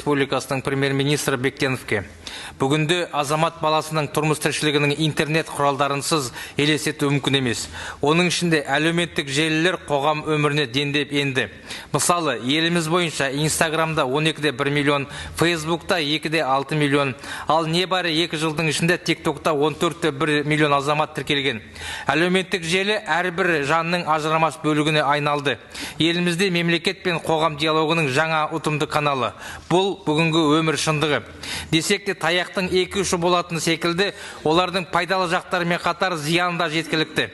Республикасының премьер-министрі Бектеновке. Бүгінде азамат баласының тұрмыс тіршілігінің интернет құралдарынсыз елестету мүмкін емес. Оның ішінде әлеуметтік желілер қоғам өміріне дендеп енді. Мысалы, еліміз бойынша Инстаграмда 12,1 миллион, Фейсбукта 2,6 миллион, ал небәрі 2 жылдың ішінде ТикТокта 14,1 миллион азамат тіркелген. Әлеуметтік желі әрбір жанның ажырамас бөлігіне айналды. Елімізде мемлекет пен қоғам диалогының жаңа ұтымды каналы. Бұл бүгінгі өмір шындығы. Десек те таяқтың екі ұшы болатын секілді, олардың пайдалы жақтарымен қатар зияны да жеткілікті.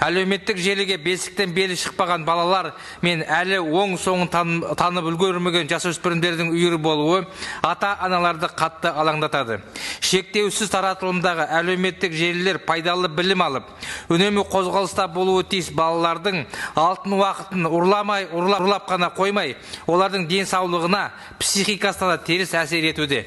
Әлеуметтік желіге бесіктен белі шықпаған балалар мен әлі оң соңын танып үлгермеген жасөспірімдердің үйірі болуы ата-аналарды қатты алаңдатады. Шектеусіз таратылымдағы әлеуметтік желілер пайдалы білім алып, үнемі қозғалыста болуы тиіс балалардың алтын уақытын ұрлап қана қоймай, олардың денсаулығына, психикасына теріс әсер етуде.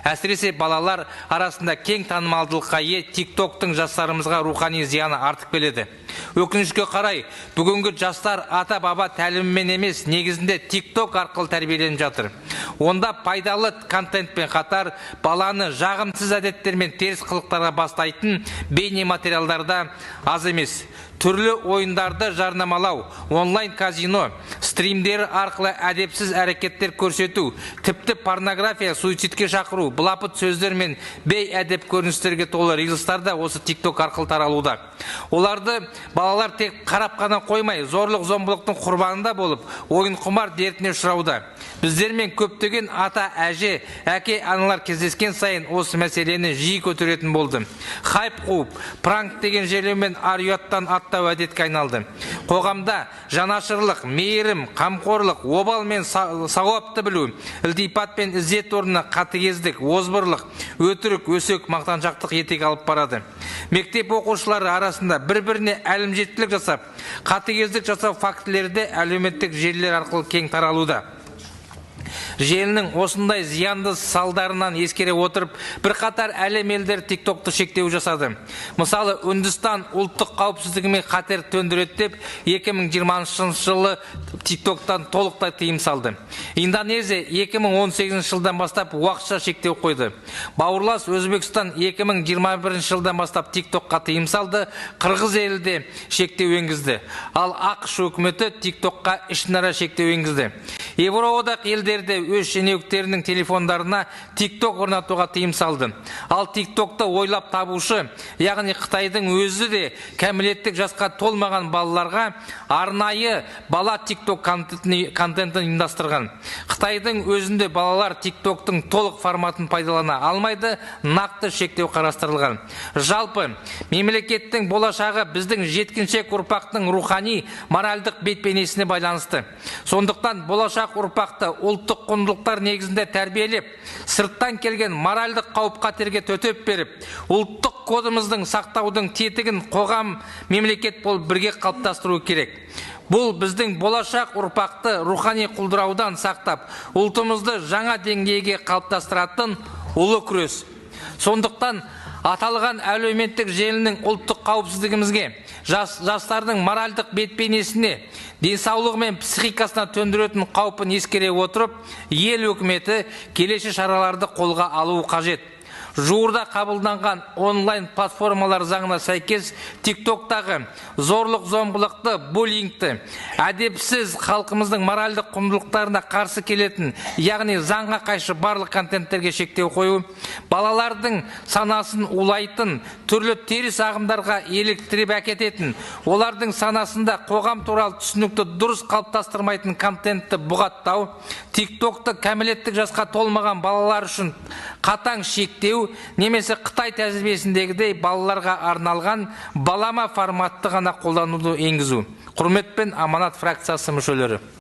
Әсіресе балалар арасында кең танымалдылыққа ие TikToktың жастарымызға рухани зияны артып келеді. Өкінішке қарай, бүгінгі жастар ата-баба тәлімімен емес, негізінде TikTok арқылы тәрбиеленіп жатыр. Онда пайдалы контентпен қатар баланы жағымсыз әдеттер мен теріс қылықтарға бастайтын бейне материалдарда аз емес. Түрлі ойындарды жарнамалау, онлайн казино, стримдер арқылы әдепсіз әрекеттер көрсету, тіпті порнография, суицидке шақыру, былапыт сөздер мен бей әдеп көріністерге толы рилстарда осы TikTok арқылы таралуда. Оларды балалар тек қарап қана қоймай, зорлық-зомбылықтың құрбанында болып, ойын құмар дертіне ұшырауда. Біздермен көптеген ата, әже, әке, аналар кездескен сайын осы мәселені жиі көтеретін болды. Хайп қуып, пранк деген желеумен ар-ұяттан аттау әдетке айналды. Қоғамда жанашырлық, мейірім, қамқорлық, обал мен сауапты білу, ілтипат пен ізет орнына қатыгездік, озбырлық, өтірік, өсек, мақтаншақтық етек алып барады. Мектеп оқушылары арасында бір-біріне әлімжеттілік жасап, қатыгездік жасау фактілерді әлеуметтік желілер арқылы кең таралуда. Желінің осындай зиянды салдарынан ескере отырып, бірқатар әлем елдері TikTokты шектеу жасады. Мысалы, Үндістан ұлттық қауіпсіздігі мен қатер төндіреді деп 2020 жылы TikToктан толықтай тыйым салды. Индонезия 2018 жылдан бастап уақытша шектеу қойды. Бауырлас Өзбекстан 2021 жылдан бастап TikTokқа тыйым салды, Қырғыз елі де шектеу енгізді. Ал ақш үкіметі TikTokқа ішінара шектеу енгізді. Еуроодақ елдерде өз шенеуніктерінің телефондарына TikTok орнатуға тыйым салды. Ал TikTokты ойлап табушы, яғни Қытайдың өзі де кәмелеттік жасқа толмаған балаларға арнайы бала TikTok контентін ұйымдастырған. Қытайдың өзінде балалар TikToктың толық форматын пайдалана алмайды, нақты шектеу қарастырылған. Жалпы, мемлекеттің болашағы біздің жеткіншек ұрпақтың рухани, моральдық бет-бейнесіне байланысты. Сондықтан болашақ ұрпақты ұлттық құндылықтар негізінде тәрбиелеп, сырттан келген моральдық қауіп-қатерге төтеп беріп, ұлттық кодымыздың сақтаудың тетігін қоғам, мемлекет болып бірге қалыптастыру керек. Бұл біздің болашақ ұрпақты рухани құлдыраудан сақтап, ұлтымызды жаңа деңгейге қалыптастыратын ұлы күрес. Сондықтан аталған әлеуметтік желінің ұлттық қауіпсіздігімізге, жастардың моральдық бет-бейнесіне, денсаулығы мен психикасына төндіретін қаупін ескере отырып, ел өкіметі келесі шараларды қолға алуы қажет. Жуырда қабылданған онлайн платформалар заңына сәйкес TikToктағы зорлық-зомбылықты, буллингті, әдепсіз халқымыздың моральдық құндылықтарына қарсы келетін, яғни заңға қайшы барлық контенттерге шектеу қою, балалардың санасын улайтын, түрлі теріс ағымдарға еліктіріп әкететін, олардың санасында қоғам туралы түсінікті дұрыс қалыптастырмайтын контентті бұғаттау, TikTokты кәмелеттік жасқа толмаған балалар үшін қатаң шектеу, немесе Қытай тәжірибесіндегідей балаларға арналған балама форматты ғана қолдануды енгізу. Құрметпен Аманат фракциясы мүшелері.